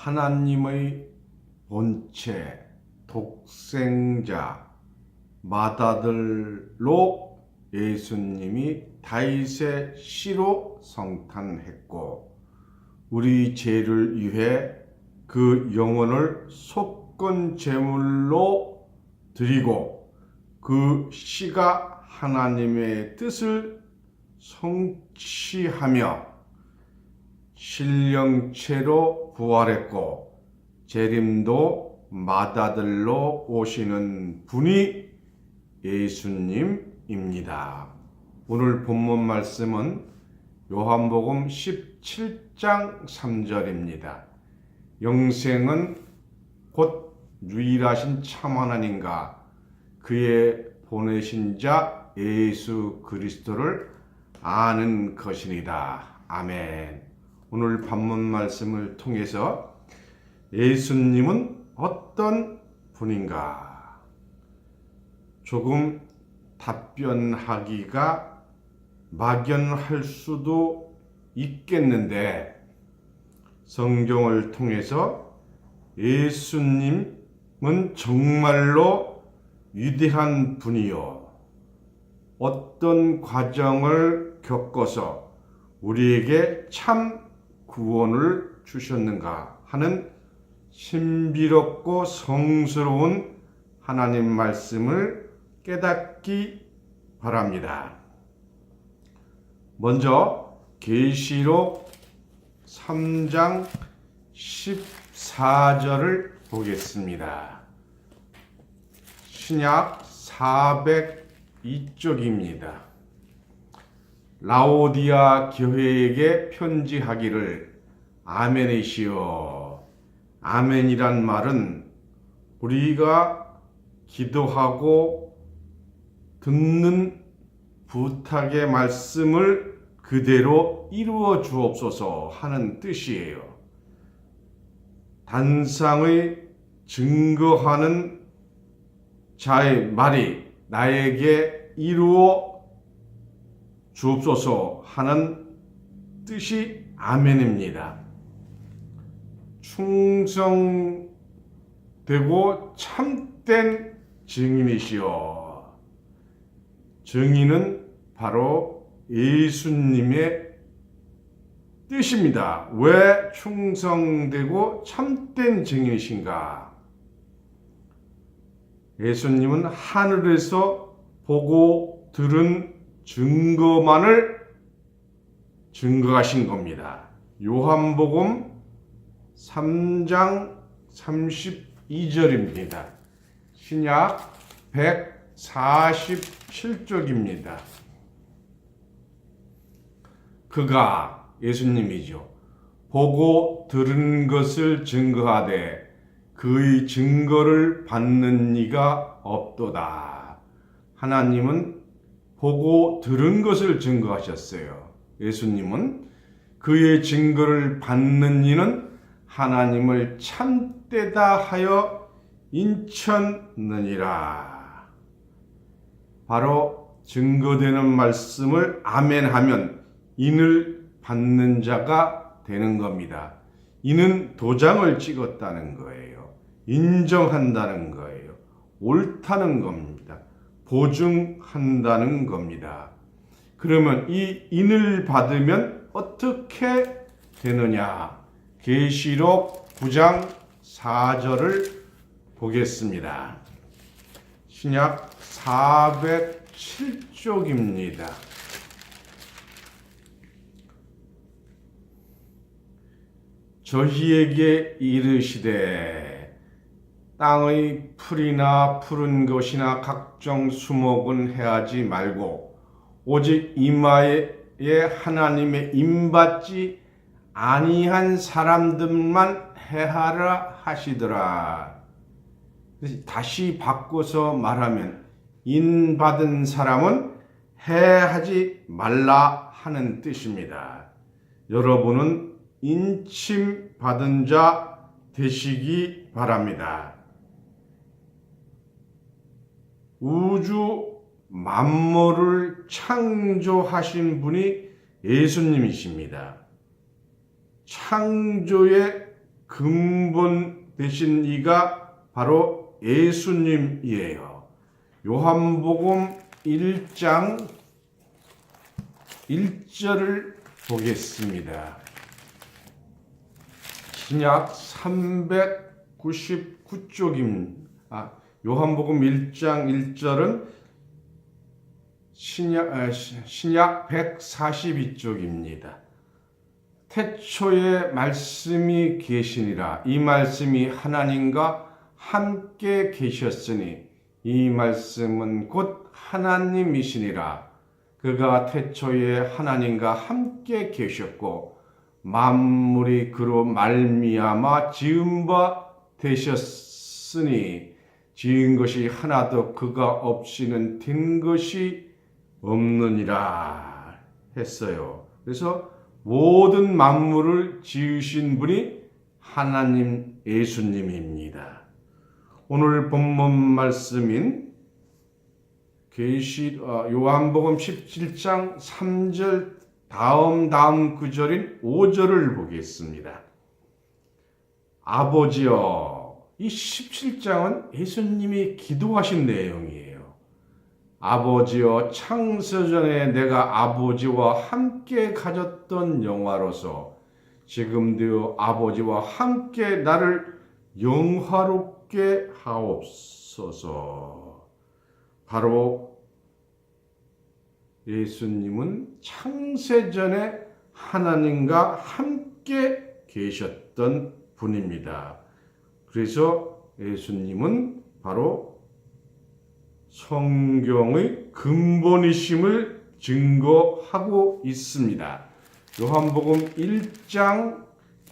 하나님의 본체, 독생자, 맏아들로 예수님이 다윗의 씨로 성탄했고 우리 죄를 위해 그 영혼을 속건 제물로 드리고 그 씨가 하나님의 뜻을 성취하며 신령체로 부활했고 재림도 맏아들로 오시는 분이 예수님입니다. 오늘 본문 말씀은 요한복음 17장 3절입니다. 영생은 곧 유일하신 참 하나님과 그의 보내신 자 예수 그리스도를 아는 것이니라. 아멘. 오늘 본문 말씀을 통해서 예수님은 어떤 분인가? 조금 답변하기가 막연할 수도 있겠는데 성경을 통해서 예수님은 정말로 위대한 분이요. 어떤 과정을 겪어서 우리에게 참 구원을 주셨는가 하는 신비롭고 성스러운 하나님 말씀을 깨닫기 바랍니다. 먼저 계시록 3장 14절을 보겠습니다. 신약 402쪽입니다. 라오디아 교회에게 편지하기를 아멘이시여. 아멘이란 말은 우리가 기도하고 듣는 부탁의 말씀을 그대로 이루어 주옵소서 하는 뜻이에요. 단상의 증거하는 자의 말이 나에게 이루어 주옵소서 하는 뜻이 아멘입니다. 충성되고 참된 증인이시여. 증인은 바로 예수님의 뜻입니다. 왜 충성되고 참된 증인이신가? 예수님은 하늘에서 보고 들은 증거만을 증거하신 겁니다. 요한복음 3장 32절입니다. 신약 147쪽입니다. 그가 예수님이죠. 보고 들은 것을 증거하되 그의 증거를 받는 이가 없도다. 하나님은 보고 들은 것을 증거하셨어요. 예수님은 그의 증거를 받는 이는 하나님을 참되다 하여 인쳤느니라. 바로 증거되는 말씀을 아멘하면 인을 받는 자가 되는 겁니다. 이는 도장을 찍었다는 거예요. 인정한다는 거예요. 옳다는 겁니다. 보증한다는 겁니다. 그러면 이 인을 받으면 어떻게 되느냐? 계시록 9장 4절을 보겠습니다. 신약 407쪽입니다. 저희에게 이르시되 땅의 풀이나 푸른 것이나 각종 수목은 해하지 말고 오직 이마에 하나님의 임받지 아니한 사람들만 해하라 하시더라. 다시 바꿔서 말하면 인받은 사람은 해하지 말라 하는 뜻입니다. 여러분은 인침 받은 자 되시기 바랍니다. 우주 만물을 창조하신 분이 예수님이십니다. 창조의 근본 되신 이가 바로 예수님이에요. 요한복음 1장 1절을 보겠습니다. 신약 399쪽입니다. 요한복음 1장 1절은 신약 142쪽입니다. 태초에 말씀이 계시니라. 이 말씀이 하나님과 함께 계셨으니 이 말씀은 곧 하나님이시니라. 그가 태초에 하나님과 함께 계셨고 만물이 그로 말미암아 지은 바 되셨으니 지은 것이 하나도 그가 없이는 된 것이 없느니라 했어요. 그래서 모든 만물을 지으신 분이 하나님 예수님입니다. 오늘 본문 말씀인 요한복음 17장 3절 다음 구절인 5절을 보겠습니다. 아버지여, 이 17장은 예수님이 기도하신 내용이에요. 아버지여, 창세전에 내가 아버지와 함께 가졌던 영화로서 지금도 아버지와 함께 나를 영화롭게 하옵소서. 바로 예수님은 창세전에 하나님과 함께 계셨던 분입니다. 그래서 예수님은 바로 성경의 근본이심을 증거하고 있습니다. 요한복음 1장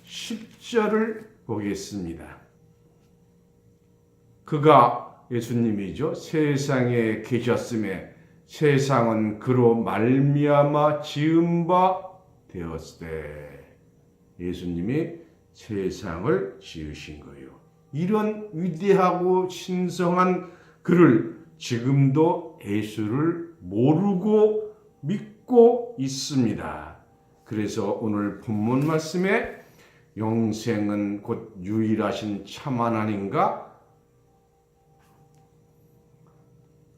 10절을 보겠습니다. 그가 예수님이죠. 세상에 계셨음에 세상은 그로 말미암아 지은 바 되었으되. 예수님이 세상을 지으신 거예요. 이런 위대하고 신성한 그를 지금도 예수를 모르고 믿고 있습니다. 그래서 오늘 본문 말씀에 영생은 곧 유일하신 참 하나님과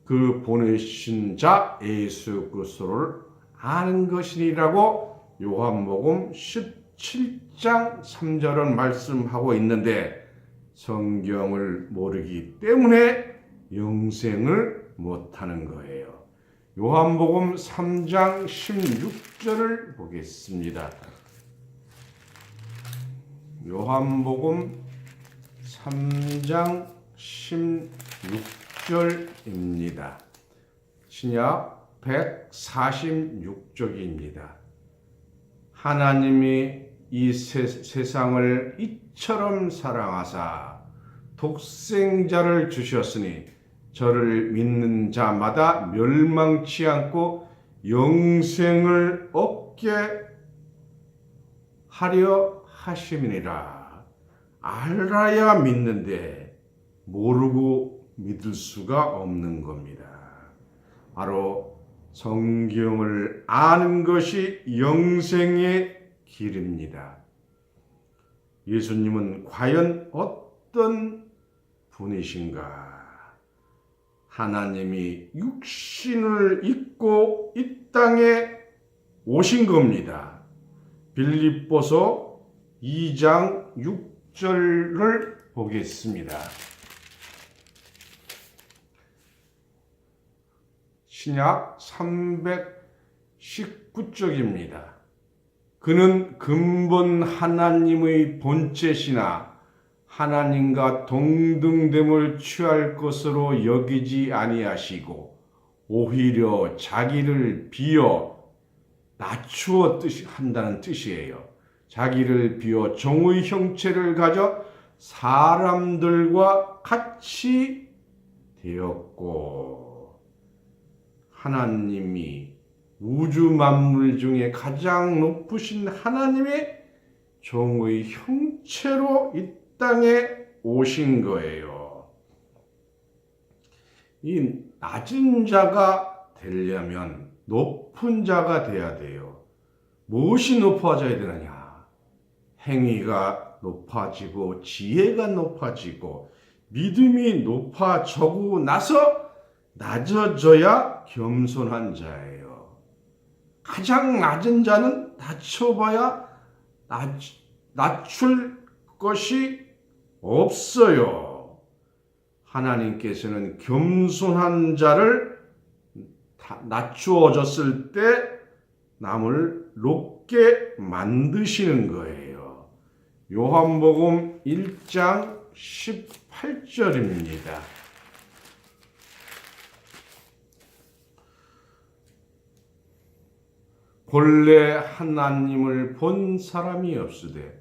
그 보내신 자 예수 그리스도를 아는 것이라고 요한복음 17장 3절은 말씀하고 있는데 성경을 모르기 때문에 영생을 못하는 거예요. 요한복음 3장 16절을 보겠습니다. 요한복음 3장 16절입니다. 신약 146쪽입니다. 하나님이 이 세상을 이처럼 사랑하사 독생자를 주셨으니 저를 믿는 자마다 멸망치 않고 영생을 얻게 하려 하심이니라. 알아야 믿는데 모르고 믿을 수가 없는 겁니다. 바로 성경을 아는 것이 영생의 길입니다. 예수님은 과연 어떤 분이신가? 하나님이 육신을 입고 이 땅에 오신 겁니다. 빌립보서 2장 6절을 보겠습니다. 신약 319쪽입니다. 그는 근본 하나님의 본체시나 하나님과 동등됨을 취할 것으로 여기지 아니하시고 오히려 자기를 비어 낮추어 한다는 뜻이에요. 자기를 비어 종의 형체를 가져 사람들과 같이 되었고. 하나님이 우주 만물 중에 가장 높으신 하나님의 종의 형체로 이 땅에 오신 거예요. 이 낮은 자가 되려면 높은 자가 돼야 돼요. 무엇이 높아져야 되느냐? 행위가 높아지고 지혜가 높아지고 믿음이 높아지고 나서 낮아져야 겸손한 자예요. 가장 낮은 자는 낮춰봐야 낮출 것이 없어요. 하나님께서는 겸손한 자를 낮추어졌을 때 남을 높게 만드시는 거예요. 요한복음 1장 18절입니다. 본래 하나님을 본 사람이 없으되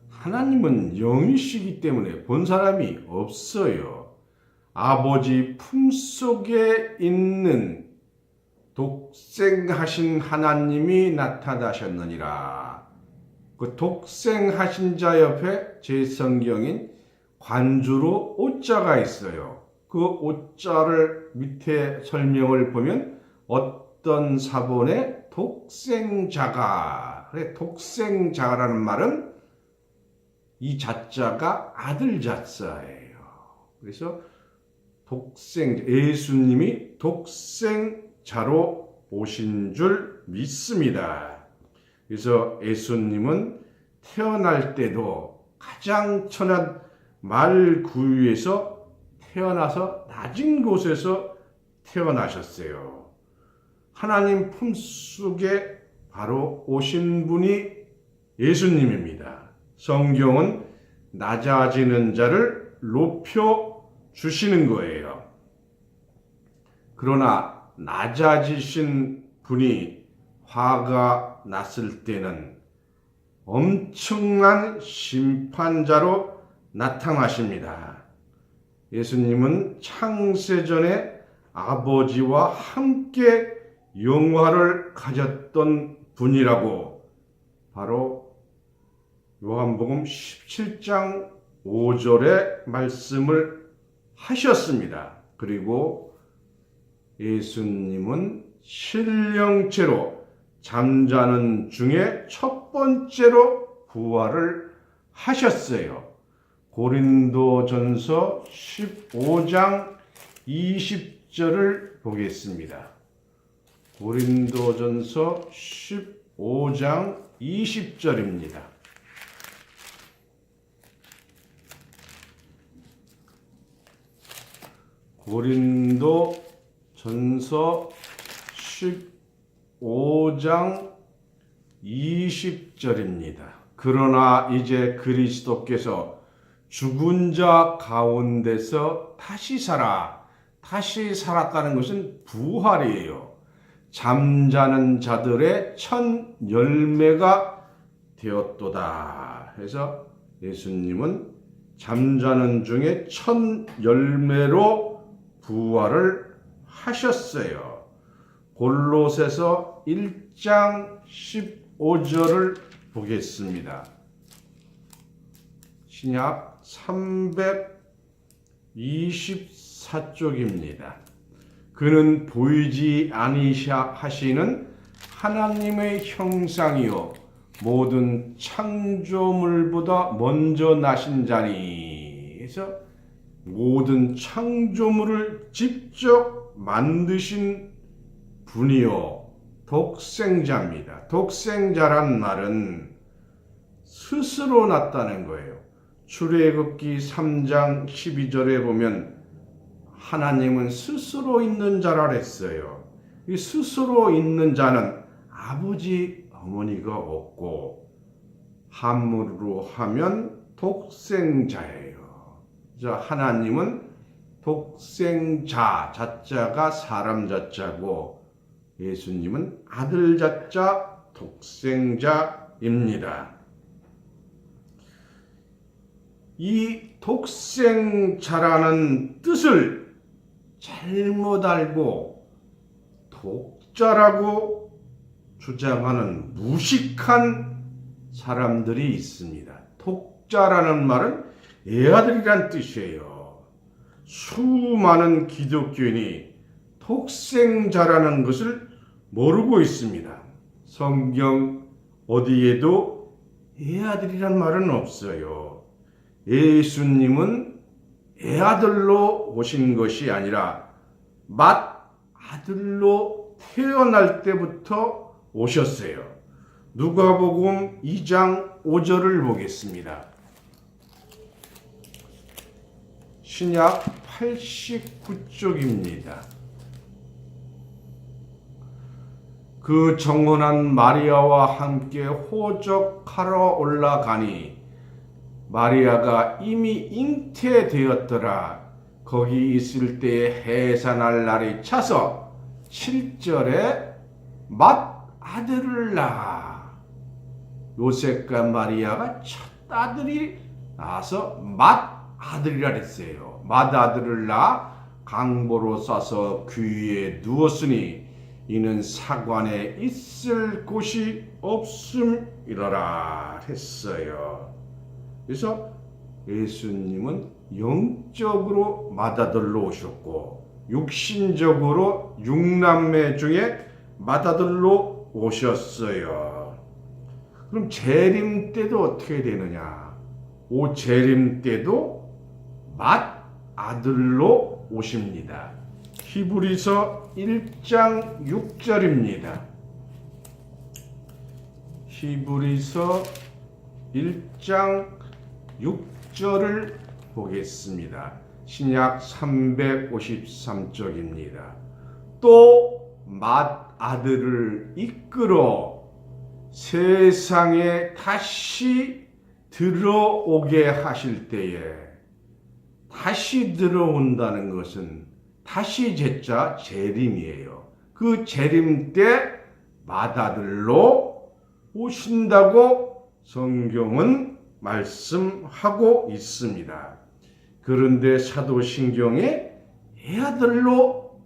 하나님은 영이시기 때문에 본 사람이 없어요. 아버지 품속에 있는 독생하신 하나님이 나타나셨느니라. 그 독생하신 자 옆에 제 성경인 관주로 오자가 있어요. 그 오자를 밑에 설명을 보면 어떤 사본에 독생자가, 그래, 독생자라는 말은 이 자자가 아들 자자예요. 그래서 예수님이 독생자로 오신 줄 믿습니다. 그래서 예수님은 태어날 때도 가장 천한 말구유에서 태어나서 낮은 곳에서 태어나셨어요. 하나님 품속에 바로 오신 분이 예수님입니다. 성경은 낮아지는 자를 높여 주시는 거예요. 그러나 낮아지신 분이 화가 났을 때는 엄청난 심판자로 나타나십니다. 예수님은 창세전에 아버지와 함께 영화를 가졌던 분이라고 바로 요한복음 17장 5절에 말씀을 하셨습니다. 그리고 예수님은 신령체로 잠자는 중에 첫 번째로 부활을 하셨어요. 고린도전서 15장 20절을 보겠습니다. 고린도전서 15장 20절입니다. 고린도전서 15장 20절입니다. 그러나 이제 그리스도께서 죽은 자 가운데서 다시 살았다는 것은 부활이에요. 잠자는 자들의 첫 열매가 되었도다. 해서 예수님은 잠자는 중에 첫 열매로 부활을 하셨어요. 골로새서 1장 15절을 보겠습니다. 신약 324쪽입니다. 그는 보이지 아니하시는 하나님의 형상이요 모든 창조물보다 먼저 나신 자니. 그래서 모든 창조물을 직접 만드신 분이요 독생자입니다. 독생자란 말은 스스로 났다는 거예요. 출애굽기 3장 12절에 보면 하나님은 스스로 있는 자라 했어요. 이 스스로 있는 자는 아버지, 어머니가 없고 한문으로 하면 독생자예요. 하나님은 독생자, 자자가 사람 자자고 예수님은 아들 자자 독생자입니다. 이 독생자라는 뜻을 잘못 알고 독자라고 주장하는 무식한 사람들이 있습니다. 독자라는 말은 애아들이란 뜻이에요. 수많은 기독교인이 독생자라는 것을 모르고 있습니다. 성경 어디에도 애아들이란 말은 없어요. 예수님은 애아들로 오신 것이 아니라 맏아들로 태어날 때부터 오셨어요. 누가복음 2장 5절을 보겠습니다. 신약 89쪽입니다. 그 정혼한 마리아와 함께 호적하러 올라가니 마리아가 이미 잉태되었더라. 거기 있을 때에 해산할 날이 차서 7절에 맏아들을 낳아. 요셉과 마리아가 첫 아들이 나서 맏아들이라 했어요. 맏아들을 낳아 강보로 싸서 귀에 누웠으니 이는 사관에 있을 곳이 없음이라라 했어요. 그래서 예수님은 영적으로 맏아들로 오셨고 육신적으로 육남매 중에 맏아들로 오셨어요. 그럼 재림 때도 어떻게 되느냐? 재림 때도 맏아들로 오십니다. 히브리서 1장 6절입니다. 히브리서 1장 6절을 보겠습니다. 신약 353쪽입니다. 또 맏아들을 이끌어 세상에 다시 들어오게 하실 때에, 다시 들어온다는 것은 다시 제자 재림이에요. 그 재림 때 맏아들로 오신다고 성경은 말씀하고 있습니다. 그런데 사도신경에 애아들로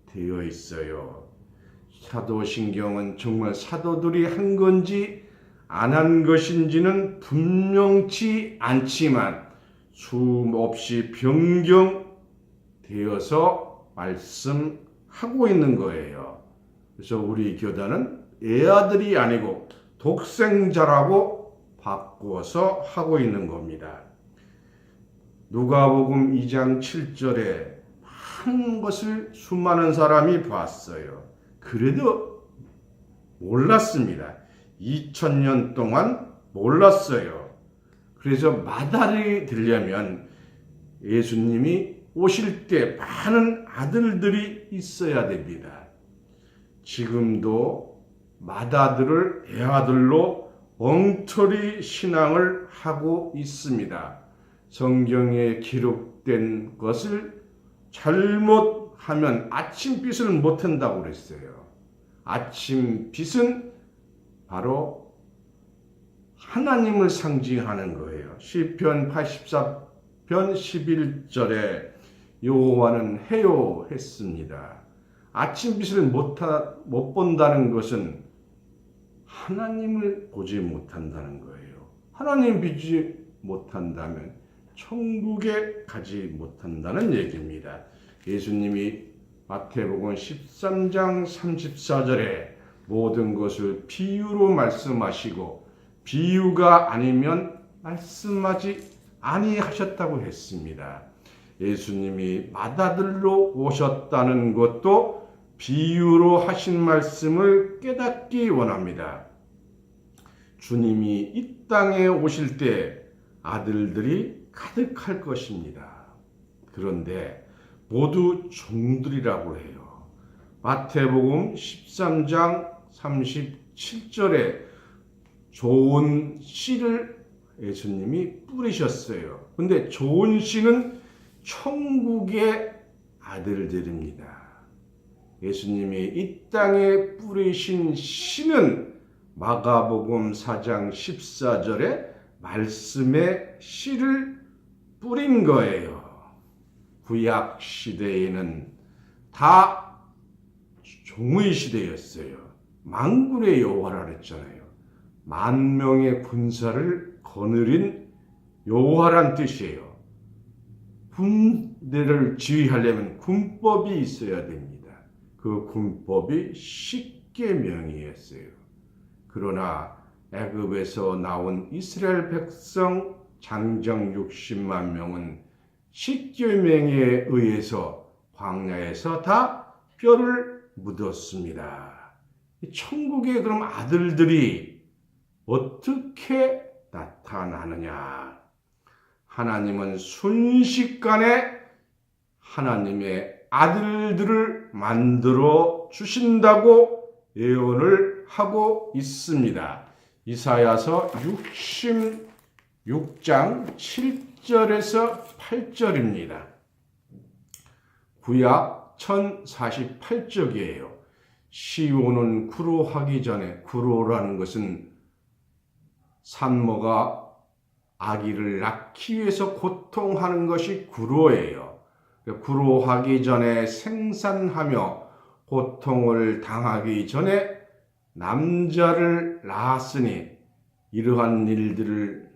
되어 있어요. 사도신경은 정말 사도들이 한 건지 안 한 것인지는 분명치 않지만 수없이 변경되어서 말씀하고 있는 거예요. 그래서 우리 교단은 애아들이 아니고 독생자라고 바꾸어서 하고 있는 겁니다. 누가복음 2장 7절에 많은 것을 수많은 사람이 봤어요. 그래도 몰랐습니다. 2000년 동안 몰랐어요. 그래서 맏아들이 되려면 예수님이 오실 때 많은 아들들이 있어야 됩니다. 지금도 맏아들을 애아들로 엉터리 신앙을 하고 있습니다. 성경에 기록된 것을 잘못하면 아침빛을 못한다고 그랬어요. 아침빛은 바로 하나님을 상징하는 거예요. 시편 84편 11절에 여호와는 해요 했습니다. 아침빛을 못 본다는 것은 하나님을 보지 못한다는 거예요. 하나님 보지 못한다면 천국에 가지 못한다는 얘기입니다. 예수님이 마태복음 13장 34절에 모든 것을 비유로 말씀하시고 비유가 아니면 말씀하지 아니하셨다고 했습니다. 예수님이 맏아들로 오셨다는 것도 비유로 하신 말씀을 깨닫기 원합니다. 주님이 이 땅에 오실 때 아들들이 가득할 것입니다. 그런데 모두 종들이라고 해요. 마태복음 13장 37절에 좋은 씨를 예수님이 뿌리셨어요. 근데 좋은 씨는 천국의 아들들입니다. 예수님이 이 땅에 뿌리신 씨는 마가복음 4장 14절에 말씀의 씨를 뿌린 거예요. 구약 시대에는 다 종의 시대였어요. 만군의 여호와라 그랬잖아요. 만명의 군사를 거느린 여호와란 뜻이에요. 군대를 지휘하려면 군법이 있어야 됩니다. 그 군법이 십계명이었어요. 그러나 애굽에서 나온 이스라엘 백성 장정 60만 명은 십계명에 의해서 광야에서 다 뼈를 묻었습니다. 천국의 그럼 아들들이 어떻게 나타나느냐? 하나님은 순식간에 하나님의 아들들을 만들어 주신다고 예언을 하고 있습니다. 이사야서 66장 7절에서 8절입니다. 구약 1048쪽이에요. 시온은 구로하기 전에, 구로라는 것은 산모가 아기를 낳기 위해서 고통하는 것이 구로예요. 구로하기 전에 생산하며 고통을 당하기 전에 남자를 낳았으니 이러한 일들을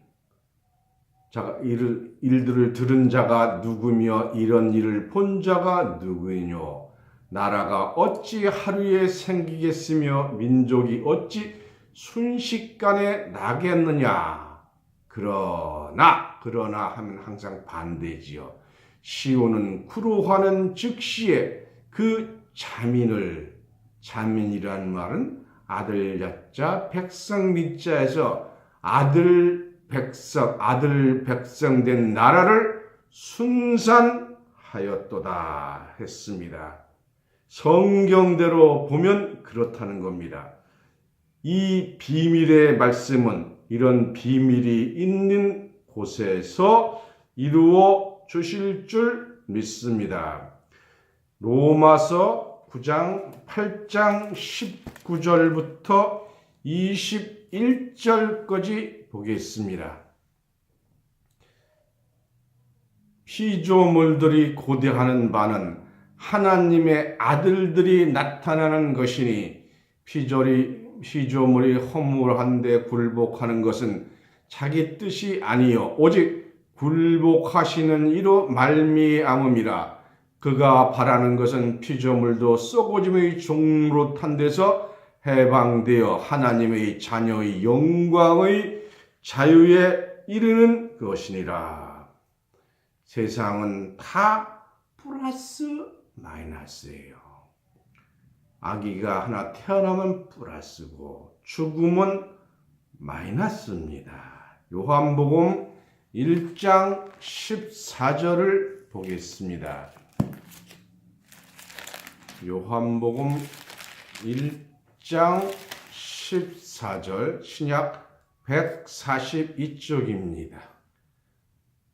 들은 자가 누구며 이런 일을 본 자가 누구이뇨? 나라가 어찌 하루에 생기겠으며 민족이 어찌 순식간에 나겠느냐? 그러나 하면 항상 반대지요. 시온은 구로하는 즉시에 그 자민이라는 말은 아들 야자 백성 밑자에서 아들 백성 된 나라를 순산하였도다 했습니다. 성경대로 보면 그렇다는 겁니다. 이 비밀의 말씀은 이런 비밀이 있는 곳에서 이루어 주실 줄 믿습니다. 로마서 9장 8장 19절부터 21절까지 보겠습니다. 피조물들이 고대하는 바는 하나님의 아들들이 나타나는 것이니 피조물이 허물한데 굴복하는 것은 자기 뜻이 아니요 오직 굴복하시는 이로 말미암음이라. 그가 바라는 것은 피조물도 썩어짐의 종로 탄 데서 해방되어 하나님의 자녀의 영광의 자유에 이르는 것이니라. 세상은 다 플러스 마이너스예요. 아기가 하나 태어나면 플러스고 죽음은 마이너스입니다. 요한복음 1장 14절을 보겠습니다. 요한복음 1장 14절 신약 142쪽입니다.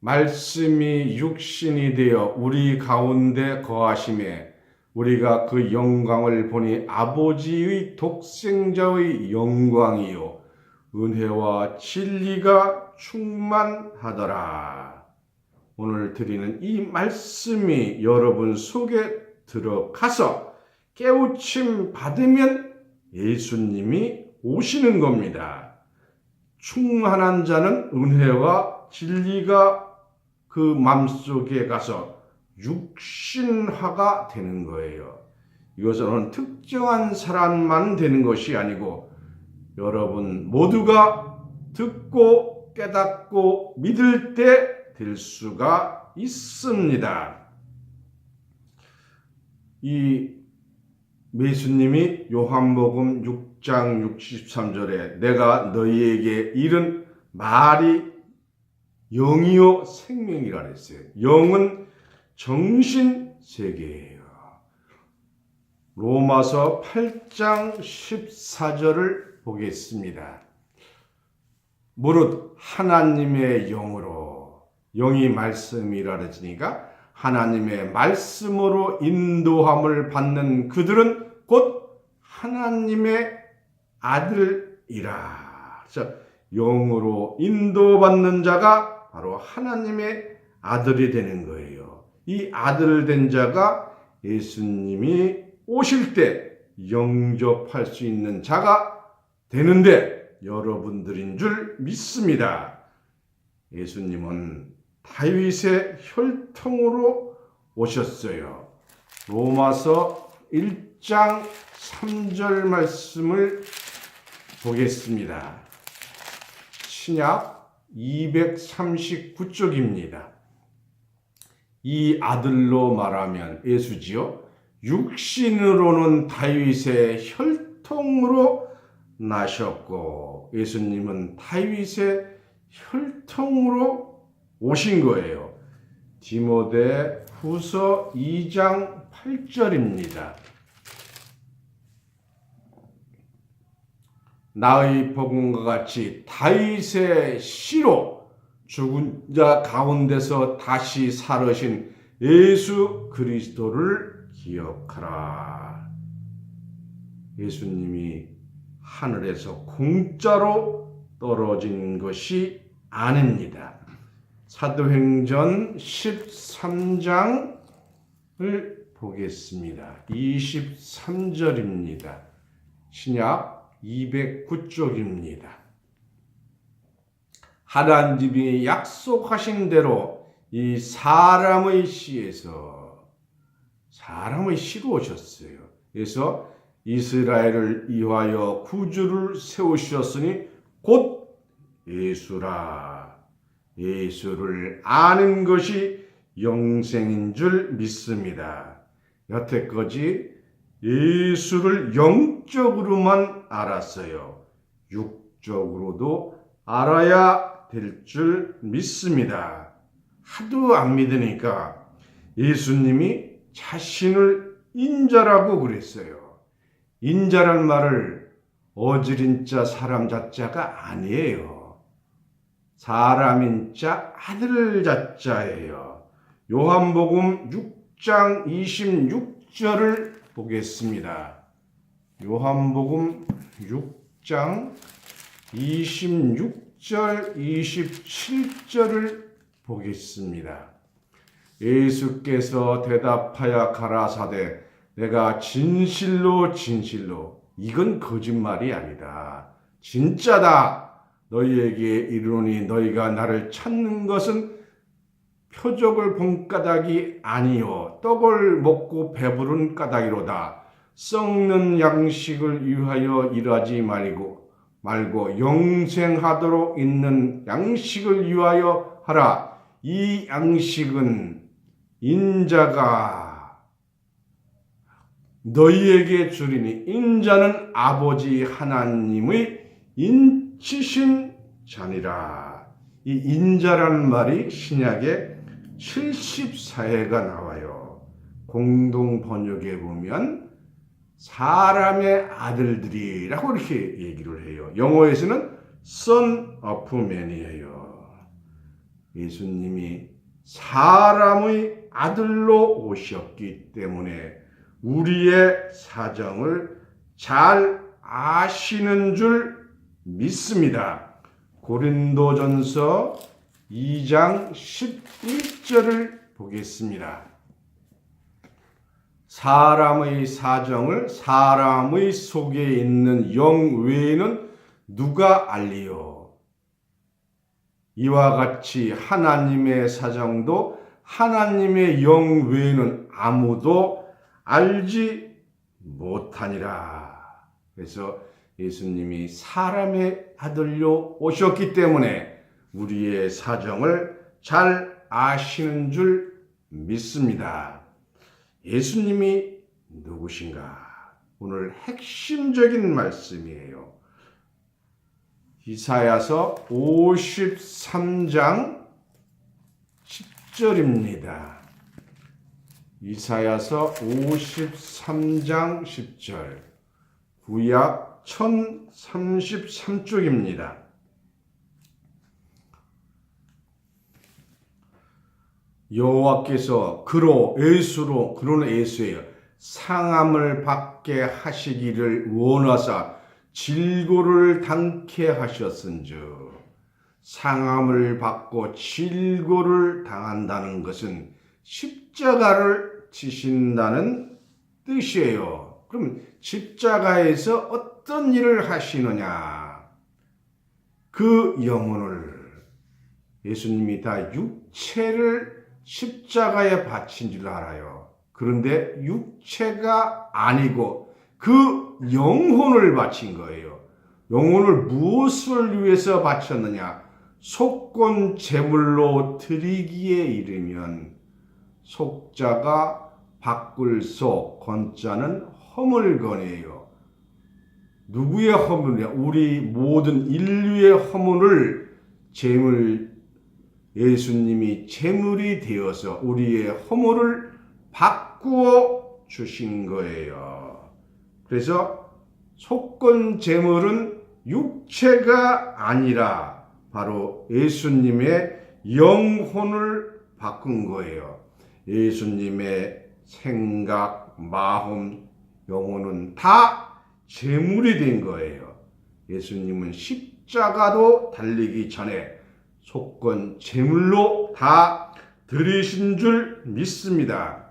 말씀이 육신이 되어 우리 가운데 거하심에 우리가 그 영광을 보니 아버지의 독생자의 영광이요 은혜와 진리가 충만하더라. 오늘 드리는 이 말씀이 여러분 속에 들어가서 깨우침 받으면 예수님이 오시는 겁니다. 충만한 자는 은혜와 진리가 그 마음속에 가서 육신화가 되는 거예요. 이것은 특정한 사람만 되는 것이 아니고 여러분 모두가 듣고 깨닫고 믿을 때 될 수가 있습니다. 이 예수님이 요한복음 6장 63절에 내가 너희에게 이른 말이 영이요 생명이라 했어요. 영은 정신세계예요. 로마서 8장 14절을 보겠습니다. 무릇 하나님의 영으로 영이 말씀이라 했으니까 하나님의 말씀으로 인도함을 받는 그들은 곧 하나님의 아들이라. 그래서 영으로 인도받는 자가 바로 하나님의 아들이 되는 거예요. 이 아들 된 자가 예수님이 오실 때 영접할 수 있는 자가 되는데 여러분들인 줄 믿습니다. 예수님은 다윗의 혈통으로 오셨어요. 로마서 1장 3절 말씀을 보겠습니다. 신약 239쪽입니다. 이 아들로 말하면 예수지요. 육신으로는 다윗의 혈통으로 나셨고 예수님은 다윗의 혈통으로 오신 거예요. 디모데 후서 2장 8절입니다. 나의 복음과 같이 다윗의 씨로 죽은 자 가운데서 다시 살으신 예수 그리스도를 기억하라. 예수님이 하늘에서 공짜로 떨어진 것이 아닙니다. 사도행전 13장을 보겠습니다. 23절입니다. 신약 209쪽입니다. 하나님이 약속하신 대로 이 사람의 씨로 오셨어요. 그래서 이스라엘을 위하여 구주를 세우셨으니 곧 예수라. 예수를 아는 것이 영생인 줄 믿습니다. 여태까지 예수를 영적으로만 알았어요. 육적으로도 알아야 될 줄 믿습니다. 하도 안 믿으니까 예수님이 자신을 인자라고 그랬어요. 인자란 말을 어지린자 사람 자자가 아니에요. 사람인자 아들 자자예요. 요한복음 6장 26절을 보겠습니다. 요한복음 6장 26절 27절을 보겠습니다. 예수께서 대답하여 가라사대 내가 진실로 이건 거짓말이 아니다. 진짜다. 너희에게 이르노니 너희가 나를 찾는 것은 표적을 본 까닭이 아니요 떡을 먹고 배부른 까닭이로다. 썩는 양식을 위하여 일하지 말고 영생하도록 있는 양식을 위하여 하라. 이 양식은 인자가 너희에게 주리니 인자는 아버지 하나님의 인치신 자니라. 이 인자라는 말이 신약에 74회가 나와요. 공동 번역에 보면 사람의 아들들이라고 이렇게 얘기를 해요. 영어에서는 Son of Man이에요. 예수님이 사람의 아들로 오셨기 때문에 우리의 사정을 잘 아시는 줄 믿습니다. 고린도전서 2장 11절을 보겠습니다. 사람의 사정을 사람의 속에 있는 영 외에는 누가 알리요? 이와 같이 하나님의 사정도 하나님의 영 외에는 아무도 알지 못하니라. 그래서 예수님이 사람의 아들로 오셨기 때문에 우리의 사정을 잘 아시는 줄 믿습니다. 예수님이 누구신가? 오늘 핵심적인 말씀이에요. 이사야서 53장 10절입니다. 이사야서 53장 10절. 구약 1033쪽입니다. 여호와께서 그는 예수예요. 상함을 받게 하시기를 원하사 질고를 당케 하셨은즉. 상함을 받고 질고를 당한다는 것은 십자가를 지신다는 뜻이에요. 그럼 십자가에서 어떤 일을 하시느냐? 그 영혼을 예수님이 다 육체를 십자가에 바친 줄 알아요. 그런데 육체가 아니고 그 영혼을 바친 거예요. 영혼을 무엇을 위해서 바쳤느냐? 속건 제물로 드리기에 이르면 속자가 바꿀 속, 건자는 허물거니에요. 누구의 허물이냐? 우리 모든 인류의 허물을 예수님이 제물이 되어서 우리의 허물을 바꾸어 주신 거예요. 그래서 속건 제물은 육체가 아니라 바로 예수님의 영혼을 바꾼 거예요. 예수님의 생각, 마음, 영혼은 다 제물이 된 거예요. 예수님은 십자가도 달리기 전에 속건 제물로 다 드리신 줄 믿습니다.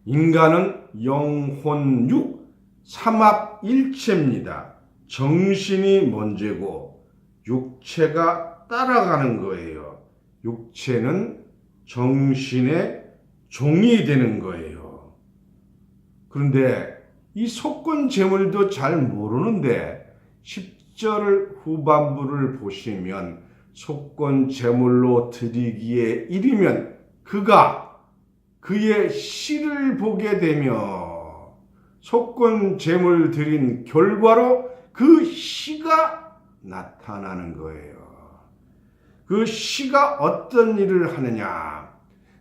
인간은 영혼, 육, 삼합일체입니다. 정신이 먼저고 육체가 따라가는 거예요. 육체는 정신의 종이 되는 거예요. 그런데 이 속건 제물도 잘 모르는데 10절 후반부를 보시면 속건 제물로 드리기에 이르면 그가 그의 씨를 보게 되며 속건 제물 드린 결과로 그 씨가 나타나는 거예요. 그 씨가 어떤 일을 하느냐?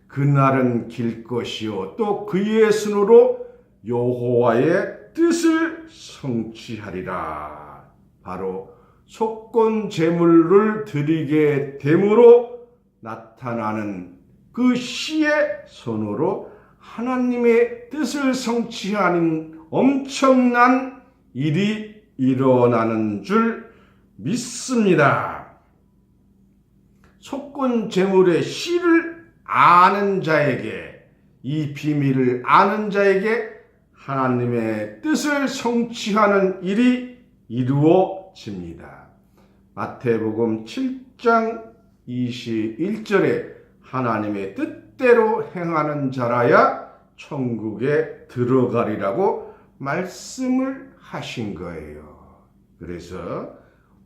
그날은 길 것이요 또 그의 손으로 여호와의 뜻을 성취하리라. 바로 속건 제물을 드리게 됨으로 나타나는 그 씨의 손으로 하나님의 뜻을 성취하는 엄청난 일이 일어나는 줄 믿습니다. 속건 제물의 씨를 아는 자에게, 이 비밀을 아는 자에게 하나님의 뜻을 성취하는 일이 이루어집니다. 마태복음 7장 21절에 하나님의 뜻대로 행하는 자라야 천국에 들어가리라고 말씀을 하신 거예요. 그래서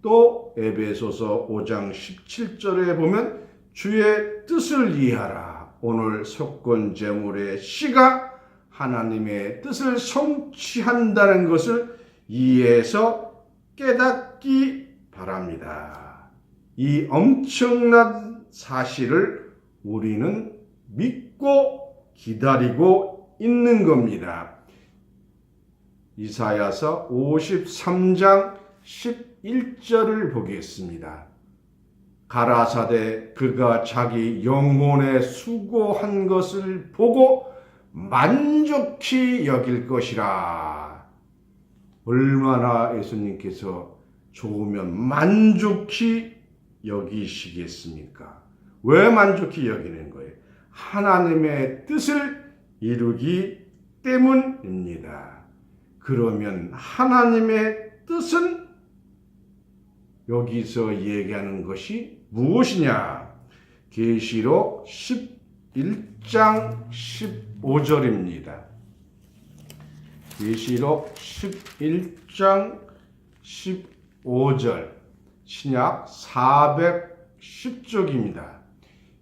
또 에베소서 5장 17절에 보면 주의 뜻을 이해하라. 오늘 속건 제물의 씨가 하나님의 뜻을 성취한다는 것을 이해해서 깨닫기 바랍니다. 이 엄청난 사실을 우리는 믿고 기다리고 있는 겁니다. 이사야서 53장 11절을 보겠습니다. 가라사대 그가 자기 영혼에 수고한 것을 보고 만족히 여길 것이라. 얼마나 예수님께서 좋으면 만족히 여기시겠습니까? 왜 만족히 여기는 거예요? 하나님의 뜻을 이루기 때문입니다. 그러면 하나님의 뜻은 여기서 얘기하는 것이 무엇이냐? 계시록 11장 15절입니다. 계시록 11장 15절 신약 410쪽입니다.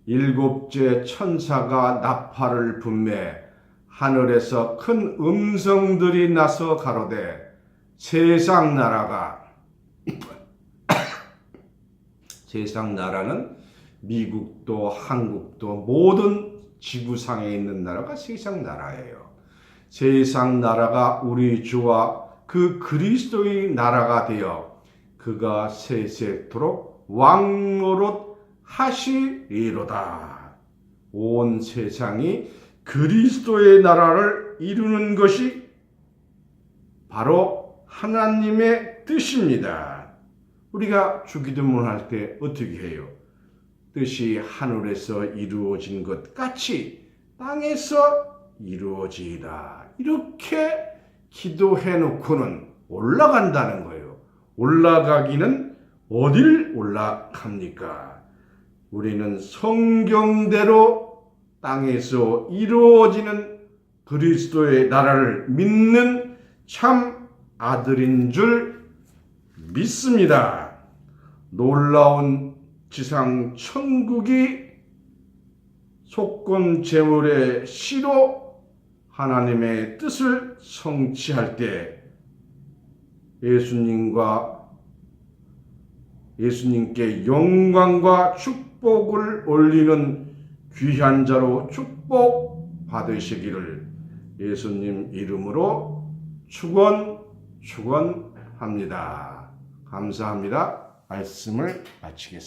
일곱째 천사가 나팔을 불매 하늘에서 큰 음성들이 나서 가로되 세상 나라가 세상 나라는 미국도 한국도 모든 지구상에 있는 나라가 세상 나라예요. 세상 나라가 우리 주와 그 그리스도의 나라가 되어 그가 세세토록 왕노릇 하시리로다. 온 세상이 그리스도의 나라를 이루는 것이 바로 하나님의 뜻입니다. 우리가 주기도문 할 때 어떻게 해요? 뜻이 하늘에서 이루어진 것 같이 땅에서 이루어지이다. 이렇게 기도해 놓고는 올라간다는 거예요. 올라가기는 어딜 올라갑니까? 우리는 성경대로 땅에서 이루어지는 그리스도의 나라를 믿는 참 아들인 줄 믿습니다. 놀라운 지상 천국이 속건 제물의 시로 하나님의 뜻을 성취할 때 예수님께 영광과 축복을 올리는 귀한 자로 축복 받으시기를 예수님 이름으로 축원합니다. 감사합니다. 말씀을 마치겠습니다.